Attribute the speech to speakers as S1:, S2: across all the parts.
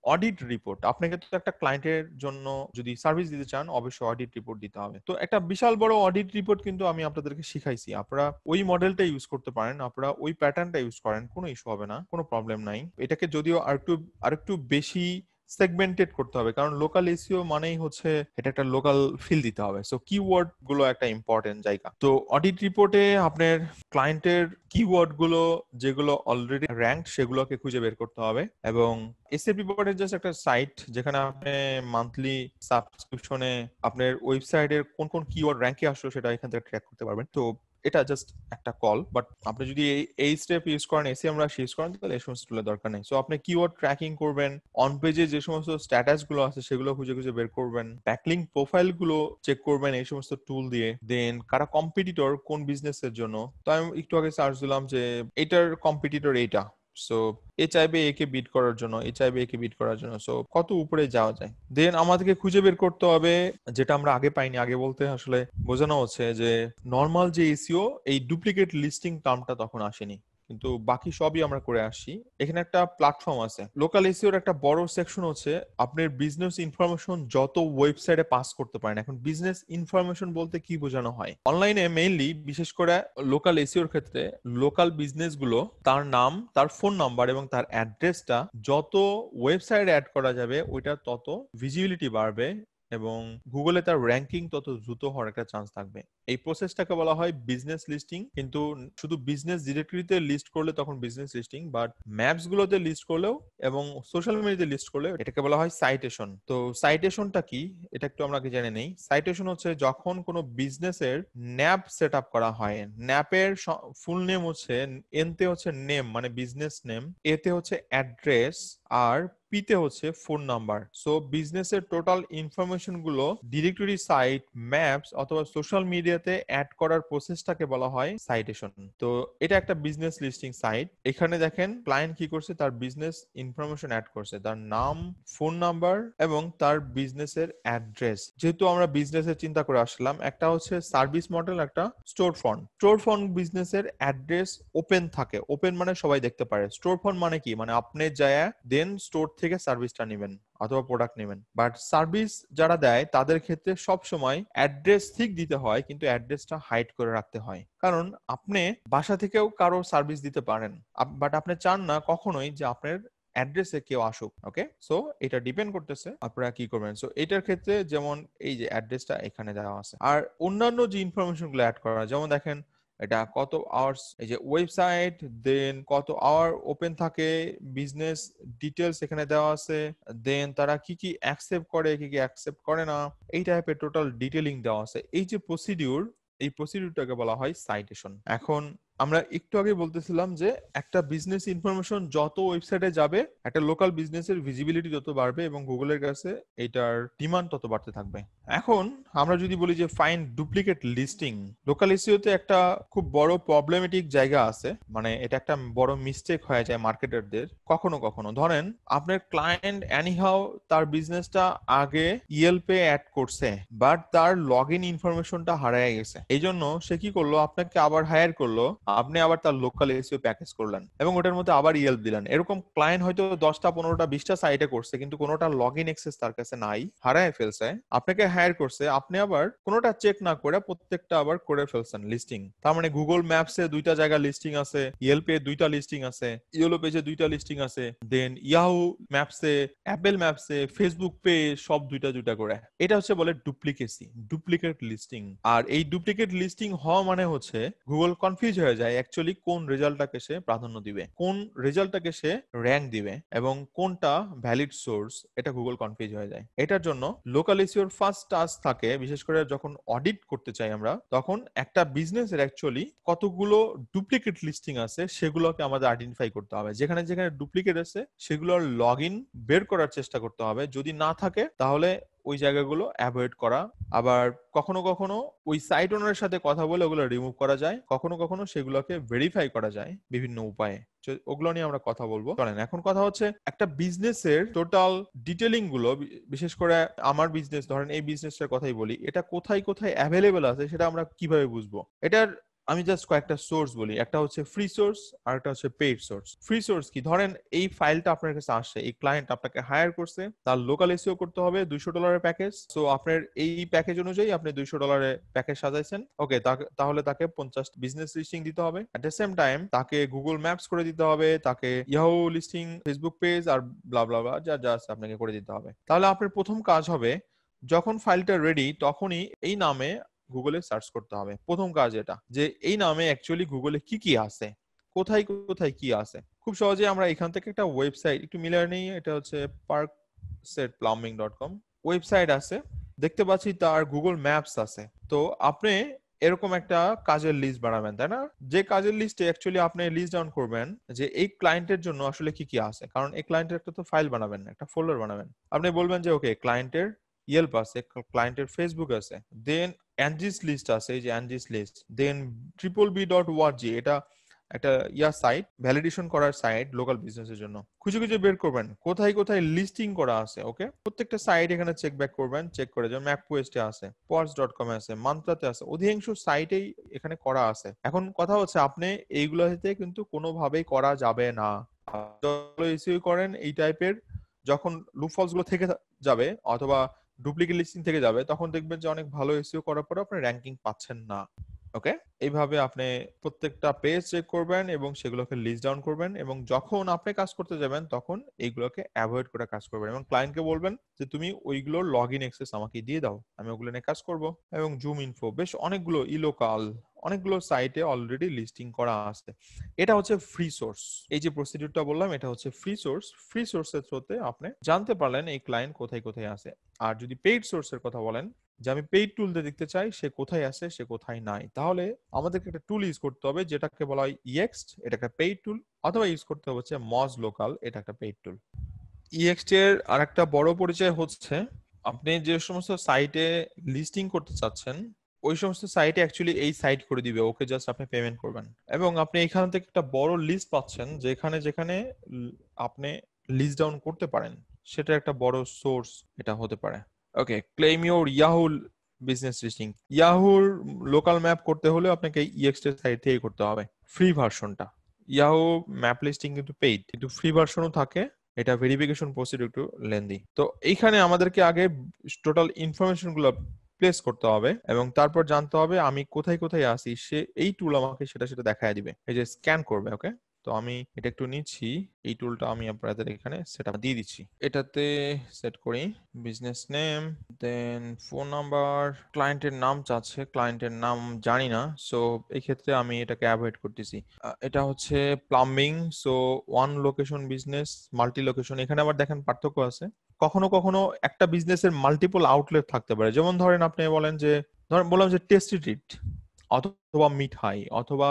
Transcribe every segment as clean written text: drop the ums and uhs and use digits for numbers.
S1: Audit report, আপনাকে তো একটা ক্লায়েন্টের জন্য যদি সার্ভিস দিতে চান অবশ্যই অডিট রিপোর্ট দিতে হবে। তো একটা বিশাল বড় অডিট রিপোর্ট কিন্তু আমি আপনাদেরকে শিখাইছি, আপনারা ওই মডেলটা ইউজ করতে পারেন, আপনারা ওই প্যাটার্নটা ইউজ করেন, কোনো ইস্যু হবে না, কোনো প্রবলেম নাই। এটাকে যদিও আরেকটু বেশি সেগমেন্টেড করতে হবে, কারণ লোকাল এসইও মানেই হচ্ছে এটা একটা লোকাল ফিল দিতে হবে, সো কিওয়ার্ড গুলো একটা ইম্পর্টেন্ট জায়গা। তো অডিট রিপোর্টে আপনার ক্লায়েন্টের কিওয়ার্ড গুলো যেগুলো অলরেডি র্যাঙ্ক সেগুলোকে খুঁজে বের করতে হবে। এবং এসএপি রিপোর্টের জাস্ট একটা সাইট যেখানে আপনি মান্থলি সাবস্ক্রিপশনে আপনার ওয়েবসাইটের কোন কোন কিওয়ার্ড র্যাঙ্কে আসলো সেটা এখান থেকে ট্র্যাক করতে পারবেন। তো এটা জাস্ট একটা কল, বাট আপনি যদি এই স্টেপ ইউজ করেন, এসিএম রাশ ইউজ করেন, তাহলে এই সমস্ত টুলের দরকার নেই। সো আপনি কিওয়ার্ড ট্র্যাকিং করবেন, অন পেজে যে সমস্ত স্ট্যাটাস গুলো আছে সেগুলো খুঁজে খুঁজে বের করবেন, ব্যাকলিংক প্রোফাইল গুলো চেক করবেন এই সমস্ত টুল দিয়ে। দেন কারা কম্পিটিটর কোন বিজনেসের জন্য, তো আমি একটু আগে সার্চ দিলাম যে এটার কম্পিটিটর এইটা, সো এ চাইবে একে বিট করার জন্য, এ চাইবে একে বিট করার জন্য, সো কত উপরে যাওয়া যায়। দেন আমাদেরকে খুঁজে বের করতে হবে যেটা আমরা আগে পাইনি, আগে বলতে আসলে বোঝানো হচ্ছে যে নর্মাল যে এসইও এই ডুপ্লিকেট লিস্টিং টার্মটা তখন আসেনি, কিন্তু বাকি সবই আমরা করে আসছি। এখানে একটা প্ল্যাটফর্ম আছে, লোকাল এসইওর একটা বড় সেকশন হচ্ছে আপনার বিজনেস ইনফরমেশন যত ওয়েবসাইটে পাস করতে পারেন। এখন বিজনেস ইনফরমেশন বলতে কি বোঝানো হয়, অনলাইনে মেইনলি বিশেষ করে লোকাল এসইওর ক্ষেত্রে লোকাল বিজনেস গুলো তার নাম, তার ফোন নাম্বার এবং তার অ্যাড্রেসটা যত ওয়েবসাইটে অ্যাড করা যাবে ওইটা তত ভিজিবিলিটি বাড়বে এবং গুগলে তার র্যাঙ্কিং তত দ্রুত হওয়ার একটা চান্স থাকবে। এই প্রসেসটাকে বলা হয় বিজনেস লিস্টিং, কিন্তু শুধু বিজনেস ডিরেক্টরিতে লিস্ট করলে তখন বিজনেস লিস্টিং, বাট ম্যাপস গুলোতে লিস্ট করলেও এবং সোশ্যাল মিডিয়াতে লিস্ট করলেও এটাকে বলা হয় সাইটেশন। তো সাইটেশনটা কি এটা একটু আমরা আগে জেনে নেই। সাইটেশন হচ্ছে যখন কোনো বিজনেসের ন্যাপ সেট আপ করা হয়, ন্যাপের ফুল নেম হচ্ছে, এনতে হচ্ছে নেম মানে বিজনেস নেম, এতে হচ্ছে অ্যাড্রেস, আর পিতে হচ্ছে ফোন নাম্বার। সো বিজনেসের টোটাল ইনফরমেশন গুলো ডিরেক্টরি সাইট, ম্যাপস অথবা সোশ্যাল মিডিয়াতে অ্যাড করার প্রসেসটাকে বলা হয় সাইটেশন। তো এটা একটা বিজনেস লিস্টিং সাইট। এখানে দেখেন ক্লায়েন্ট কি করছে, তার বিজনেস ইনফরমেশন অ্যাড করছে, তার নাম, ফোন নাম্বার এবং তার বিজনেসের অ্যাড্রেস। যেহেতু আমরা বিজনেসের চিন্তা করে আসলাম, একটা হচ্ছে সার্ভিস মডেল, একটা স্টোর ফ্রন্ট। স্টোর ফ্রন্ট বিজনেসের অ্যাড্রেস ওপেন থাকে, ওপেন মানে সবাই দেখতে পারে। স্টোর ফ্রন্ট মানে কি, মানে আপনি যায় দেন স্টোর থেকে সার্ভিসটা নেবেন অথবা প্রোডাক্ট নেবেন। বাট সার্ভিস যারা দেয় তাদের ক্ষেত্রে সব সময় অ্যাড্রেস ঠিক দিতে হয়, কিন্তু অ্যাড্রেসটা হাইড করে রাখতে হয়, কারণ আপনি বাসা থেকেও কারো সার্ভিস দিতে পারেন, বাট আপনি চান না কখনোই যে আপনার অ্যাড্রেসে কেউ আসুক। ওকে, সো এটা ডিপেন্ড করতেছে আপনারা কি করবেন। সো এটার ক্ষেত্রে যেমন এই যে অ্যাড্রেসটা এখানে দেওয়া আছে, আর অন্যান্য যে ইনফরমেশন গুলো অ্যাড করা, যেমন দেখেন এটা কত আওয়ার্স, এই যে ওয়েবসাইট, দেন কত আওয়ার ওপেন থাকে, বিজনেস ডিটেলস এখানে দেওয়া আছে, দেন তারা কি কি অ্যাকসেপ্ট করে কি কি অ্যাকসেপ্ট করে না, এই টাইপের টোটাল ডিটেলিং দেওয়া আছে। এই যে প্রসিডিউর, এই প্রসিডিউরটাকে বলা হয় সাইটেশন। এখন আমরা একটু আগে বলতেছিলাম যে একটা বিজনেস ইনফরমেশন যত ওয়েবসাইটে যাবে একটা লোকাল বিজনেসের ভিজিবিলিটি তত বাড়বে এবং গুগলের কাছে এটার ডিমান্ড তত বাড়তে থাকবে। এখন আমরা যদি বলি যে ফাইন ডুপ্লিকেট লিস্টিং, লোকাল এসইওতে একটা খুব বড় প্রবলেমেটিক জায়গা আছে, মানে এটা একটা বড় মিস্টেক হয়ে যায় মার্কেটারদের কখনো কখনো। ধরেন আপনার ক্লায়েন্ট এনিহাও তার বিজনেসটা আগে ইয়েলপে অ্যাড করছে, বাট তার লগ ইন ইনফরমেশনটা হারিয়ে গেছে, এই জন্য সে কি করলো, আপনাকে আবার হায়ার করলো, আপনি আবার তার লোকাল এসইও প্যাকেজ করলেন এবং ওটার মধ্যে আবার ইয়েল্প দিলেন। এরকম ক্লায়েন্ট হয়তো 10টা 15টা 20টা সাইটে করছে, কিন্তু কোনোটা লগ ইন অ্যাক্সেস তার কাছে নাই, হারায় ফেলছে, আপনাকে হায়ার করছে, আপনি আবার কোনোটা চেক না করে প্রত্যেকটা আবার করে ফেলছেন লিস্টিং। তার মানে গুগল ম্যাপসে 2টা জায়গা লিস্টিং আছে, ইয়েল্পে 2টা লিস্টিং আছে, ইয়েলো পেজে 2টা লিস্টিং আছে, দেন ইয়াহু ম্যাপসে, অ্যাপেল ম্যাপসে, ফেসবুক পেজ সব 2টা 2টা করে। এটা হচ্ছে বলে ডুপ্লিকেসি, ডুপ্লিকেট লিস্টিং। আর এই ডুপ্লিকেট লিস্টিং হওয়া মানে হচ্ছে গুগল কনফিউজ হয়ে যায় অ্যাকচুয়ালি কোন রেজাল্টটাকে সে প্রাধান্য দিবে, কোন রেজাল্টটাকে সে র্যাঙ্ক দিবে এবং কোনটা ভ্যালিড সোর্স, এটা গুগল কনফিউজ হয়ে যায়। এটার জন্য লোকাল এসইওর ফার্স্ট টাস্ক থাকে, বিশেষ করে যখন অডিট করতে চাই আমরা, তখন একটা বিজনেসের অ্যাকচুয়ালি কতগুলো ডুপ্লিকেট লিস্টিং আছে সেগুলোকে আমাদের আইডেন্টিফাই করতে হবে। যেখানে যেখানে ডুপ্লিকেট আছে সেগুলোর লগ ইন বের করার চেষ্টা করতে হবে, যদি না থাকে তাহলে ওই জায়গাগুলো অ্যাভয়েড করা। আবার কখনো কখনো ওই সাইট ওনারের সাথে কথা বলে ওগুলো রিমুভ করা যায়, কখনো কখনো সেগুলোকে ভেরিফাই করা যায় বিভিন্ন উপায়ে। ওগুলো নিয়ে আমরা কথা বলবো। চলেন এখন কথা হচ্ছে একটা বিজনেসের টোটাল ডিটেলিং গুলো, বিশেষ করে আমার বিজনেস, ধরেন এই বিজনেসটার কথাই বলি, এটা কোথায় কোথায় অ্যাভেলেবেল আছে সেটা আমরা কিভাবে বুঝবো। এটার আমি জাস্ট কয়েকটা সোর্স বলি, একটা হচ্ছে ফ্রি সোর্স আর একটা হচ্ছে পেইড সোর্স। ফ্রি সোর্স কি, ধরেন এই ফাইলটা আপনার কাছে আসছে, এই ক্লায়েন্ট আপনাকে হায়ার করছে, তার লোকাল এসইও করতে হবে $200 প্যাকেজ। সো আপনার এই প্যাকেজ অনুযায়ী আপনি $200 প্যাকেজ সাজাইছেন, ওকে, তাহলে তাকে 50 বিজনেস লিস্টিং দিতে হবে। এট দ্য সেম টাইম তাকে গুগল ম্যাপস করে দিতে হবে, তাকে ইয়াহু লিস্টিং, ফেসবুক পেজ আর ব্লা ব্লা ব্লা যা যা আছে আপনাকে করে দিতে হবে। তাহলে আপনার প্রথম কাজ হবে, যখন ফাইলটা রেডি তখনই এই নামে গুগলে সার্চ করতে হবে। প্রথম কাজ এটা, যে এই নামে অ্যাকচুয়ালি গুগলে কি কি আছে, কোথায় কোথায় কি আছে। খুব সহজে আমরা এখান থেকে একটা ওয়েবসাইট একটু মিলার নেই, এটা হচ্ছে parksetplumbing.com ওয়েবসাইট আছে, দেখতে পাচ্ছি তার গুগল ম্যাপস আছে। তো আপনি এরকম একটা কাজের লিস্ট বানাবেন, তাই না? যে কাজের লিস্টে অ্যাকচুয়ালি আপনি লিস্ট ডাউন করবেন যে এই ক্লায়েন্টের জন্য আসলে কি কি আছে, কারণ এই ক্লায়েন্টের একটা তো ফাইল বানাবেন, একটা ফোল্ডার বানাবেন। আপনি বলবেন যে ওকে, ক্লায়েন্টের ইয়েলপ আছে, ক্লায়েন্টের ফেসবুক আছে, দেন অ্যানজিস লিস্ট আছে, এই যে অ্যানজিস লিস্ট, দেন BBB.org, এটা একটা সাইট, ভ্যালিডেশন করার সাইট লোকাল বিজনেসের জন্য। খুঁজে খুঁজে বের করবেন কোথায় কোথায় লিস্টিং করা আছে। ওকে, প্রত্যেকটা সাইট এখানে চেক ব্যাক করবেন, চেক করে, যেমন ম্যাপকোয়েস্টে আছে, পজ.com এ আছে, মান্ত্রাতে আছে, অধিকাংশ সাইটেই এখানে করা আছে। এখন কথা হচ্ছে আপনি এইগুলোতে কিন্তু কোনোভাবেই করা যাবে না। এসইও করেন এই টাইপের, যখন লুপহোলস গুলো থেকে যাবে অথবা ডুপ্লিকেট লিস্টিং থেকে যাবে, তখন দেখবেন যে অনেক ভালো এসইও করার পরে আপনি র্যাঙ্কিং পাচ্ছেন না। ওকে, এইভাবে আপনি প্রত্যেকটা পেজ চেক করবেন এবং সেগুলোকে লিস্ট ডাউন করবেন, এবং যখন আপনি কাজ করতে যাবেন তখন এইগুলোকে অ্যাভয়েড করে কাজ করবেন, এবং ক্লায়েন্টকে বলবেন যে তুমি ওইগুলোর লগ ইন অ্যাক্সেস আমাকে দিয়ে দাও, আমি ওগুলো নিয়ে কাজ করব। এবং জুম ইনফো, বেশ অনেকগুলো ইলোকাল, অনেকগুলো সাইটে অলরেডি লিস্টিং করা আছে। এটা হচ্ছে ফ্রি সোর্স। এই যে প্রসিডিউরটা বললাম, এটা হচ্ছে ফ্রি সোর্স। ফ্রি সোর্সের থ্রুতে আপনি জানতে পারলেন এই ক্লায়েন্ট কোথায় কোথায় আছে। আর যদি পেইড সোর্সের কথা বলেন, যে আমি পেইড টুল দিয়ে দেখতে চাই সে কোথায় আছে, সে কোথায় নাই, তাহলে আমাদেরকে একটা টুল ইউজ করতে হবে যেটাকে বলা হয় ইএক্সট, এটা একটা পেইড টুল, অথবা ইউজ করতে হবে হচ্ছে মজ লোকাল, এটা একটা পেইড টুল। ইএক্সট এর আরেকটা বড় পরিচয় হচ্ছে, আপনি যে সমস্ত সাইটে লিস্টিং করতে চাচ্ছেন ওই সমস্ত সাইটে অ্যাকচুয়ালি এই সাইট করে দিবে, ওকে জাস্ট আপনি পেমেন্ট করবেন, এবং আপনি এখান থেকে একটা বড় লিস্ট পাচ্ছেন যেখানে যেখানে আপনি লিস্ট ডাউন করতে পারেন, সেটা একটা বড় সোর্স এটা হতে পারে। Okay, claim your Yahoo business listing. ইয়াহুর লোকাল ম্যাপ করতে হলে আপনাকে ইএক্সটি সাইট থেকে করতে হবে, ফ্রি ভার্সনটা। ইয়াহু ম্যাপ লিস্টিং কিন্তু পেইড, কিন্তু ফ্রি ভার্সনও থাকে, এটা ভেরিফিকেশন প্রসিডিউর একটু লেন্দি। তো এইখানে আমাদেরকে আগে টোটাল ইনফরমেশন গুলো প্লেস করতে হবে, এবং তারপর জানতে হবে আমি কোথায় কোথায় আছি, সে এই টুল আমাকে সেটা সেটা দেখায় দিবে, এই যে স্ক্যান করবে। ওকে, তো আমি এটা একটু নিচ্ছি, এই টুলটা আমি আপনাদের এখানে সেটআপ দিয়ে দিচ্ছি। এটাতে সেট করি বিজনেস নেম, দেন ফোন নাম্বার, ক্লায়েন্টের নাম চাচ্ছে, ক্লায়েন্টের নাম জানি না, সো এই ক্ষেত্রে আমি এটাকে অ্যাভয়েড করতেছি। এটা হচ্ছে plumbing, so one location business, multi location. এখানে আবার দেখেন পার্থক্য আছে, কখনো কখনো একটা বিজনেসের মাল্টিপল আউটলেট থাকতে পারে। যেমন ধরেন আপনি বলেন যে, ধরেন বললাম যে টেস্টি ট্রিট, অথবা মিঠাই, অথবা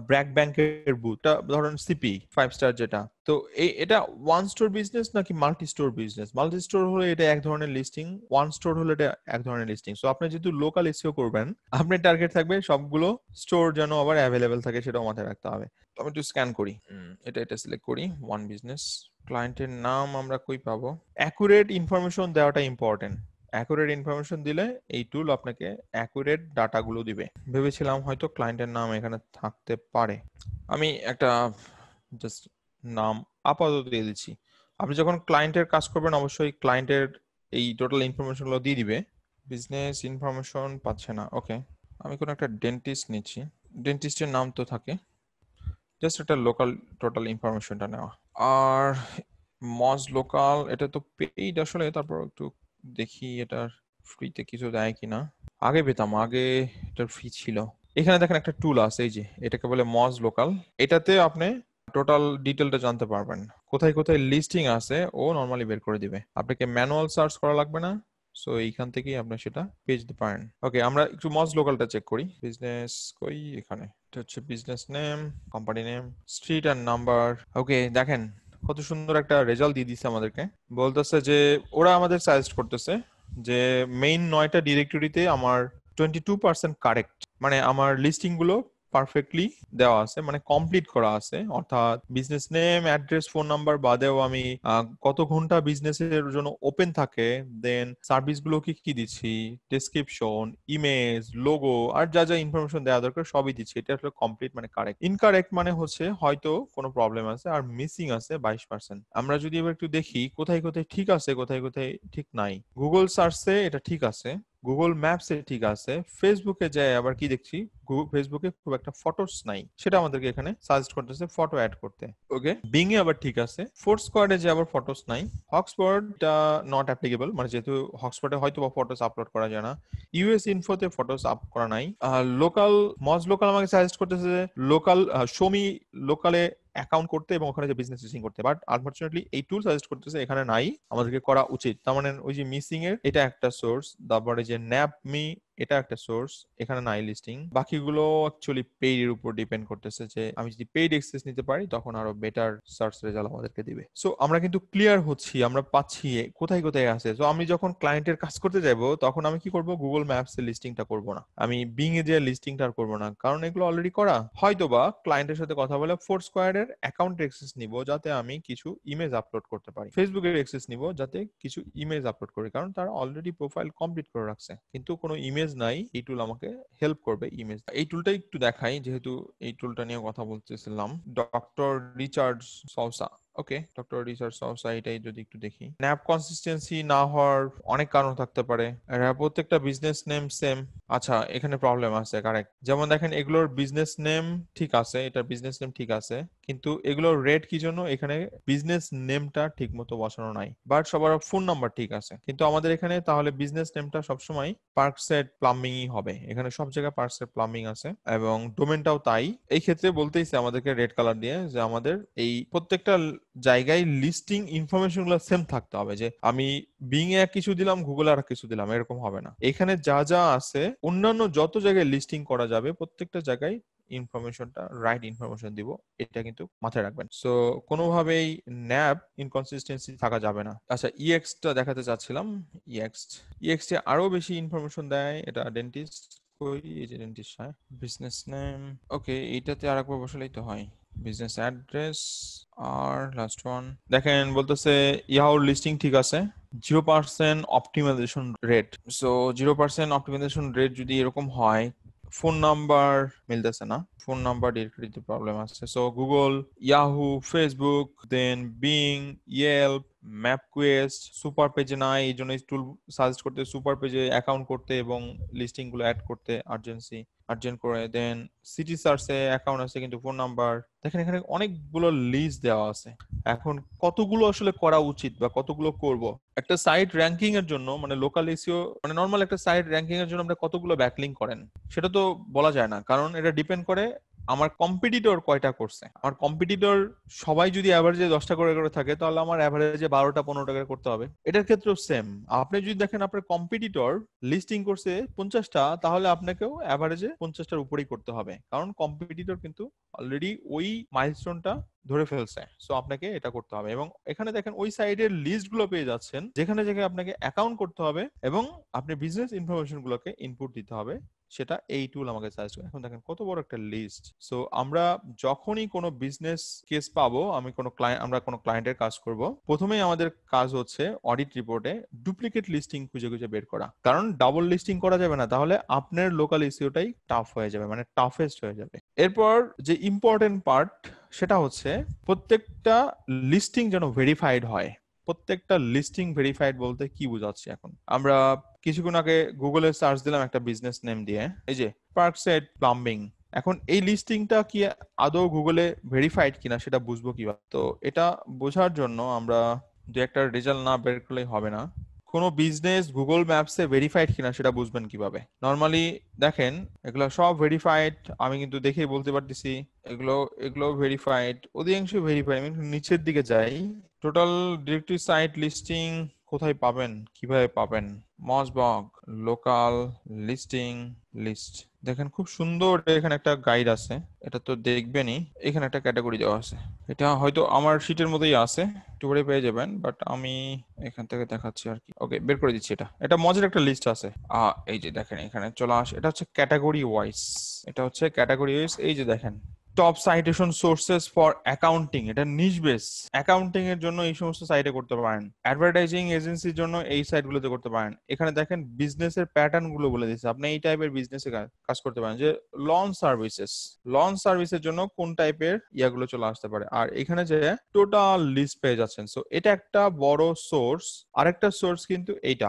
S1: ব্র্যাক ব্যাংকের বুথ, ধরেন সিপি 5 স্টার যেটা। তো এটা ওয়ান স্টোর বিজনেস নাকি multi store business? Multi store হলে এটা এক ধরনের লিস্টিং, ওয়ান স্টোর হলে এটা এক ধরনের লিস্টিং। সো আপনি যেহেতু লোকাল এসইও করবেন, আপনার টার্গেট থাকবে সবগুলো স্টোর যেন আবার অ্যাভেলেবেল থাকে, সেটাও মাথায় রাখতে হবে। তো আমি একটু স্ক্যান করি, এটা সিলেক্ট করি, ওয়ান বিজনেস। ক্লায়েন্টের নাম আমরা কই পাবো? অ্যাকুরেট ইনফরমেশন দেওয়াটা ইম্পর্টেন্ট। অ্যাকুরেট ইনফরমেশন দিলে এই টুল আপনাকে অ্যাকুরেট ডাটাগুলো দিবে। ভেবেছিলাম হয়তো ক্লায়েন্টের নাম এখানে থাকতে পারে, আমি একটা জাস্ট নাম আপাতত দিয়ে দিচ্ছি। আপনি যখন ক্লায়েন্টের কাজ করবেন অবশ্যই ক্লায়েন্টের এই টোটাল ইনফরমেশন গুলো দিয়ে দিবে। বিজনেস ইনফরমেশন পাচ্ছে না, ওকে, আমি কোনো একটা ডেন্টিস্ট নিচ্ছি, ডেন্টিস্টের নাম তো থাকে, জাস্ট একটা লোকাল টোটাল ইনফরমেশনটা নেওয়া। আর মজ লোকাল, এটা তো পেইড আসলে, তারপর একটু দেখি এটার ফ্রিতে কিছু দেয় কিনা। আগে পেতাম, আগে এটার ফ্রি ছিল। এখানে দেখেন একটা টুল আছে, এই যে এটাকে বলে মজ লোকাল। এটাতে আপনি টোটাল ডিটেলটা জানতে পারবেন, কোথায় কোথায় লিস্টিং আছে ও নরমালি বের করে দিবে, আপনাকে ম্যানুয়াল সার্চ করা লাগবে না। সো এইখান থেকেই আপনি সেটা পেয়ে যেতে পারেন। ওকে, আমরা একটু মজ লোকালটা চেক করি। বিজনেস কই, এখানে এটা হচ্ছে business name, company name, street আর নাম্বার। ওকে, দেখেন কত সুন্দর একটা রেজাল্ট দিয়ে দিচ্ছে আমাদেরকে। বলতেছে যে ওরা আমাদের সাজেস্ট করতেছে যে মেইন 9টা ডিরেক্টরিতে আমার 22% কারেক্ট, মানে আমার লিস্টিং গুলো পারফেক্টলি দেওয়া আছে, মানে কমপ্লিট করা আছে। অর্থাৎ business name, address, phone number বাদেও আমি কত ঘন্টা বিজনেসের জন্য ওপেন থাকে, দেন সার্ভিস গুলো কি কি দিচ্ছি, ডেসক্রিপশন, ইমেজ, লোগো আর যা যা ইনফরমেশন দেওয়া দরকার সবই দিচ্ছি। এটা আসলে কমপ্লিট মানে কারেক্ট। ইনকারেক্ট মানে হচ্ছে হয়তো কোনো প্রবলেম আছে আর মিসিং আছে 22%। আমরা যদি এবার একটু দেখি কোথায় কোথায় ঠিক আছে, কোথায় কোথায় ঠিক নাই। গুগল সার্চে এটা ঠিক আছে, গুগল ম্যাপসে ঠিক আছে, ফেসবুকে যায় আবার কি দেখছি, ফেসবুকে খুব একটা ফটোস নাই, সেটা আমাদেরকে এখানে সাজেস্ট করতেছে ফটো অ্যাড করতে। ওকে, বিং এ আবার ঠিক আছে, ফোর্স স্কোয়াডে যে আবার ফটোস নাই, হটস্পটটা নট অ্যাপ্লিকেবল, মানে যেহেতু হটস্পটে হয়তো বা ফটোস আপলোড করা যায় না। ইউএস ইনফোতে ফটোস আপ করা নাই। লোকাল, মজ লোকাল আমাকে সাজেস্ট করতেছে যে লোকাল শোমি লোকালে অ্যাকাউন্ট করতে এবং ওখানে যে বিজনেস লিস্টিং করতে, বাট আনফরচুনেটলি এই টুল সাজেস্ট করতেছে এখানে নাই, আমাদেরকে করা উচিত। তার মানে ওই যে মিসিং এর এটা একটা সোর্স, তারপরে যে ন্যাপ মি এটা একটা সোর্স, এখানে নাই লিস্টিং। বাকিগুলো অ্যাকচুয়ালি পেইড এর উপর ডিপেন্ড করতেছে, যে আমি যদি পেইড অ্যাক্সেস নিতে পারি তখন আরো বেটার সার্চ রেজাল্ট আমাদেরকে দিবে। সো আমরা কিন্তু ক্লিয়ার হচ্ছি, আমরা পাচ্ছি কোথায় কোথায় আছে। সো আমি যখন ক্লায়েন্টের কাজ করতে যাব তখন আমি কি করব, গুগল ম্যাপস এর লিস্টিংটা করব না, আমি বিং এ যে লিস্টিংটা আর করব না, কারণ এগুলো অলরেডি করা। হয়তোবা ক্লায়েন্টের সাথে কথা বলে ফোর স্কোয়ারের অ্যাকাউন্ট অ্যাক্সেস নিব যাতে আমি কিছু ইমেজ আপলোড করতে পারি, ফেসবুকের অ্যাক্সেস নিব যাতে কিছু ইমেজ আপলোড করি, কারণ তারা অলরেডি প্রোফাইল কমপ্লিট করে রাখছে, কিন্তু কোনো ইমেজ নাই। এই টুল আমাকে হেল্প করবে ইমেজ। এই টুলটা একটু দেখাই, যেহেতু এই টুলটা নিয়ে কথা বলতেছিলাম। ডক্টর রিচার্ড সৌসা, ওকে, ডক্টর রিসার্চ সাইটাই যদি একটু দেখি, ন্যাপ কনসিস্টেন্সি না হওয়ার অনেক কারণ থাকতে পারে। প্রত্যেকটা বিজনেস নেম সেম, আচ্ছা এখানে প্রবলেম আছে, কারেক্ট। যেমন দেখেন এগুলোর বিজনেস নেম ঠিক আছে, এটা বিজনেস নেম ঠিক আছে, কিন্তু এগুলোর রেট কি জন্য, এখানে বিজনেস নেমটা ঠিক মতো বসানো নাই, বাট সবার ফোন নাম্বার ঠিক আছে। কিন্তু আমাদের এখানে তাহলে বিজনেস নেমটা সবসময় পার্কসেট প্লাম্বিংই হবে, এখানে সব জায়গায় পার্কসেট প্লাম্বিং আছে এবং ডোমেনটাও তাই। এই ক্ষেত্রে বলতেইছে আমাদেরকে রেড কালার দিয়ে যে আমাদের এই প্রত্যেকটা জায়গায় লিস্টিং ইনফরমেশন গুলো সেম থাকতে হবে, যে আমি বিং এ কিছু দিলাম, গুগলে আর কিছু দিলাম, এরকম হবে না। এখানে যা যা আছে অন্যান্য যত জায়গায় লিস্টিং করা যাবে প্রত্যেকটা জায়গায় ইনফরমেশনটা রাইট ইনফরমেশন দিব, এটা কিন্তু মাথায় রাখবেন। সো কোনোভাবেই ন্যাব ইনকনসিস্টেন্সি থাকা যাবে না। আচ্ছা ইএক্স টা দেখাতে চাচ্ছিলাম, ইএক্স এ আরো বেশি ইনফরমেশন দেয়। এটা ডেন্টিস্ট, কই এই যে ডেন্টিস্ট, হ্যাঁ, বিজনেস নেম, ওকে, এইটাতে আরেকবার বসালেই তো হয়। বিজনেস অ্যাড্রেস আর লাস্ট ওয়ান দেখেন বলতেছে ইয়াহুর লিস্টিং ঠিক আছে, 0% optimization rate. So 0% optimization rate যদি এরকম হয়, ফোন নাম্বার মিলতেছে না, ফোন নাম্বার ডিরেক্টরিতে প্রবলেম আছে। So Google, Yahoo, Facebook, then Bing, Yelp, MapQuest, super পেজে নাই, এই জন্য টুল সাজেস্ট করতে সুপার পেজে অ্যাকাউন্ট করতে এবং লিস্টিং গুলো অ্যাড করতে আর্জেন্ট করে। দেন সিটি সার্চে অ্যাকাউন্ট আছে কিন্তু ফোন নাম্বার, দেখেন এখানে অনেকগুলো লিস্ট দেওয়া আছে। এখন কতগুলো আসলে করা উচিত বা কতগুলো করব, একটা সাইট র্যাঙ্কিং এর জন্য, মানে লোকাল এসইও, মানে নর্মাল একটা সাইট র্যাঙ্কিং এর জন্য আমরা কতগুলো ব্যাকলিং করেন সেটা তো বলা যায় না, কারণ এটা ডিপেন্ড করে আমার কম্পিটিটর কয়টা করছে। আমার কম্পিটিটর সবাই যদি অ্যাভারেজে 10টা করে থাকে, তাহলে আমার অ্যাভারেজে 12টা 15টা করে করতে হবে। এটার ক্ষেত্রেও সেম, আপনি যদি দেখেন আপনার কম্পিটিটর লিস্টিং করছে 50টা, তাহলে আপনাকেও অ্যাভারেজে 50টার উপরেই করতে হবে, কারণ কম্পিটিটর কিন্তু অলরেডি ওই মাইলস্টোনটা ধরে ফেলছে। সো আপনাকে এটা করতে হবে। এবং এখানে দেখেন ওই সাইডের লিস্ট গুলো পেয়ে যাচ্ছেন, যেখানে যেখানে আপনাকে অ্যাকাউন্ট করতে হবে এবং আপনি বিজনেস ইনফরমেশন গুলোকে ইনপুট দিতে হবে, সেটা এই টুল আমাকে সাজেস্ট করে। এখন দেখেন কত বড় একটা লিস্ট। সো আমরা যখনই কোনো বিজনেস কেস পাবো, আমরা কোনো ক্লায়েন্টের কাজ করব, প্রথমেই আমাদের কাজ হচ্ছে অডিট রিপোর্টে ডুপ্লিকেট লিস্টিং খুঁজে খুঁজে বের করা, কারণ ডাবল লিস্টিং করা যাবে না, তাহলে আপনার লোকাল এসইওটাই টাফ হয়ে যাবে, মানে টাফেস্ট হয়ে যাবে। এরপর যে ইম্পর্টেন্ট পার্ট সেটা হচ্ছে প্রত্যেকটা লিস্টিং যেন ভেরিফাইড হয়। প্রত্যেকটা লিস্টিং ভেরিফাইড বলতে কি বোঝাচ্ছি, এখন আমরা কিছুক্ষণ আগে গুগলে সার্চ দিলাম একটা বিজনেস নেম দিয়ে, এই যে পার্কসাইড প্লাম্বিং। এখন এই লিস্টিংটা কি আদৌ গুগলে ভেরিফাইড কিনা সেটা বুঝবো কিভাবে? তো এটা বোঝার জন্য আমরা যে একটা রেজাল্ট না বের করলেই হবে না, কোনো বিজনেস গুগল ম্যাপসে ভেরিফাইড কিনা সেটা বুঝবেন কিভাবে? নর্মালি দেখেন এগুলো সব ভেরিফাইড, আমি কিন্তু দেখেই বলতে পারতেছি এগুলো এগুলো ভেরিফাইড, অধিকাংশ ভেরিফাইড। আমি একটু নিচের দিকে যাই, টোটাল ডিরেক্টরি সাইট লিস্টিং কোথায় পাবেন, কিভাবে পাবেন? মজবগ লোকাল লিস্টিং লিস্ট। দেখেন খুব সুন্দর এখানে একটা গাইড আছে, এটা তো দেখবেনই। এখানে একটা ক্যাটাগরি দেওয়া আছে, এটা হয়তো আমার শীটের মতোই আছে, একটু পরে পেয়ে যাবেন, বাট আমি এখান থেকে দেখাচ্ছি আর কি। ওকে, বের করে দিচ্ছি। এটা মজার একটা লিস্ট আছে। এই যে দেখেন এখানে চলে আসে, এটা হচ্ছে ক্যাটাগরি ওয়াইজ, এটা হচ্ছে ক্যাটাগরি ওয়াইজ। এই যে দেখেন top citation sources for accounting, এটা নিশ বেস। অ্যাকাউন্টিং এর জন্য এই সমস্ত সাইটে করতে পারেন, অ্যাডভার্টাইজিং এজেন্সির জন্য এই সাইটগুলোতে করতে পারেন। এখানে দেখেন বিজনেসের প্যাটার্ন গুলো বলে দিচ্ছে, আপনি এই টাইপের বিজনেসে কাজ করতে পারেন। যে লঞ্চ সার্ভিসের জন্য কোন টাইপের ইয়াগুলো চলে আসতে পারে। আর এখানে যে টোটাল লিস্ট পেয়ে যাচ্ছেন, সো এটা একটা বড় সোর্স। আরেকটা সোর্স কিন্তু এইটা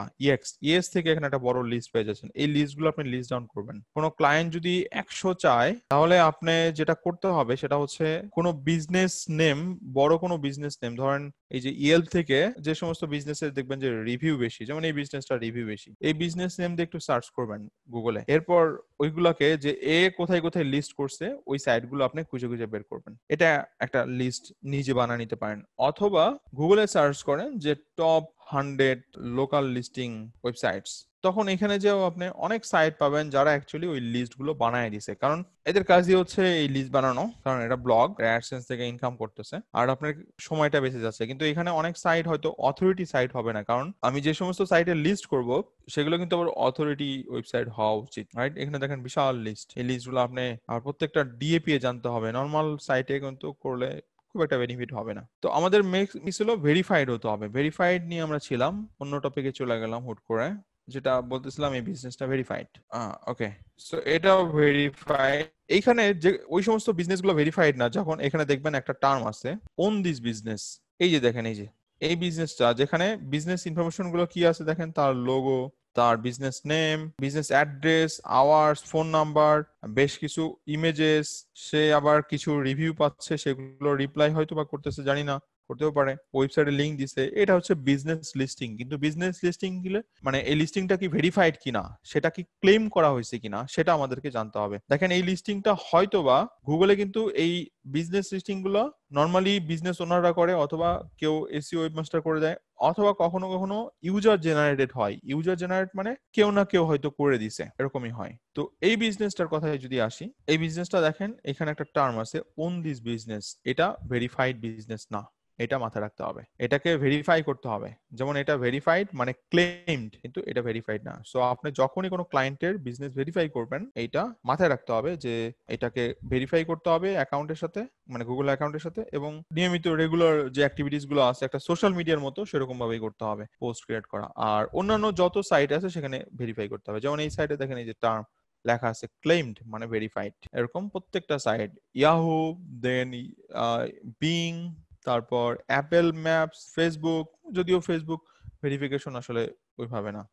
S1: ইএক্স থেকে এখানে একটা বড় লিস্ট পেয়ে যাচ্ছেন। এই লিস্টগুলো আপনি লিস্ট ডাউন করবেন। কোনো ক্লায়েন্ট যদি 100 চায়, তাহলে আপনি যেটা করতে হবে সেটা হচ্ছে কোনো বিজনেস নেম, বড় কোনো বিজনেস নেম, ধরেন এই যে ইয়েলপ থেকে যে সমস্ত বিজনেসের দেখবেন যে রিভিউ বেশি, যেমন এই বিজনেসটা রিভিউ বেশি, এই বিজনেস নেম দিয়ে একটু সার্চ করবেন গুগলে। এরপর ওইগুলাকে যে এ কোথায় কোথায় লিস্ট করছে ওই সাইটগুলো আপনি খুঁজে খুঁজে বের করবেন। এটা একটা লিস্ট নিজে বানিয়ে নিতে পারেন, অথবা গুগলে সার্চ করেন যে টপ 100 লোকাল লিস্টিং ওয়েবসাইটস। তখন এখানে যেও আপনি অনেক সাইট পাবেন যারা অ্যাকচুয়ালি ওই লিস্ট গুলো বানায় দিছে, কারণ এদের কাজই হচ্ছে এই লিস্ট বানানো, কারণ এটা ব্লগ অ্যাডসেন্স থেকে ইনকাম করতেছে আর আপনার সময়টা বেঁচে যাচ্ছে। কিন্তু এখানে অনেক সাইট হয়তো অথরিটি সাইট হবে না, কারণ আমি যে সমস্ত সাইটে লিস্ট করব সেগুলো কিন্তু আবার অথরিটি ওয়েবসাইট হওয়া উচিত, রাইট? এখানে দেখেন বিশাল লিস্ট, এই লিস্টগুলো আপনি আর প্রত্যেকটা ডিএপি এ জানতে হবে, নর্মাল সাইটে কিন্তু করলে খুব একটা বেনিফিট হবে না। তো আমাদের মিস হলো ভেরিফাইড হতে হবে। ভেরিফাইড নিয়ে আমরা ছিলাম, অন্য টপিকে চলে গেলাম হুট করে। যেটা বলতেছিলাম এই বিজনেসটা ভেরিফাইড। ওকে, সো এটাও ভেরিফাইড। এইখানে যে ওই সমস্ত বিজনেসগুলো ভেরিফাইড না, যখন এখানে দেখবেন একটা টার্ম আছে ওন দিস বিজনেস। এই যে দেখেন এই যে এই বিজনেসটা, যেখানে বিজনেস ইনফরমেশন গুলো কি আছে দেখেন, তার লোগো, তার business name, business address, hours, phone number, বেশ কিছু ইমেজেস, সে আবার কিছু রিভিউ পাচ্ছে, সেগুলো রিপ্লাই হয়তো বা করতেছে, জানি না, করতেও পারে, ওয়েবসাইটে লিংক দিছে। এটা হচ্ছে বিজনেস লিস্টিং। কিন্তু বিজনেস লিস্টিং দিলে মানে এই লিস্টিংটা কি ভেরিফাইড কিনা, সেটা কি ক্লেম করা হয়েছে কিনা, সেটা আমাদেরকে জানতে হবে। দেখেন এই লিস্টিংটা হয়তোবা গুগলে কিন্তু এই বিজনেস লিস্টিং গুলো নর্মালি বিজনেস ওনাররা করে, অথবা কেউ এসইও ওয়েবমাস্টার করে দেয়, অথবা কখনো কখনো ইউজার জেনারেটেড হয়। ইউজার জেনারেট মানে কেউ না কেউ হয়তো করে দিছে, এরকমই হয়। তো এই বিজনেসটার কথায় যদি আসি, এই বিজনেসটা দেখেন এখানে একটা টার্ম আছে ওন দিস বিজনেস, এটা ভেরিফাইড বিজনেস না, এটা মাথায় রাখতে হবে। এটাকে ভেরিফাই করতে হবে। যেমন এটা ভেরিফাইড মানে ক্লেমড, কিন্তু এটা ভেরিফাইড না। সো আপনি যখনই কোনো ক্লায়েন্টের বিজনেস ভেরিফাই করবেন, এইটা মাথায় রাখতে হবে যে এটাকে ভেরিফাই করতে হবে অ্যাকাউন্টের সাথে, মানে গুগল অ্যাকাউন্টের সাথে, এবং নিয়মিত রেগুলার যে অ্যাক্টিভিটিস গুলো আছে একটা সোশ্যাল মিডিয়ার মতো সেরকম ভাবেই করতে হবে, পোস্ট ক্রিয়েট করা। আর অন্যান্য যত সাইট আছে সেখানে ভেরিফাই করতে হবে। যেমন এই সাইটে দেখেন এই যে টার্ম লেখা আছে ক্লেমড মানে ভেরিফাইড, এরকম প্রত্যেকটা সাইট, ইয়াহু, দেন বিং, তারপর অ্যাপেল ম্যাপস, ফেসবুক, যদিও ফেসবুক ভেরিফিকেশন আসলে ওইভাবে না।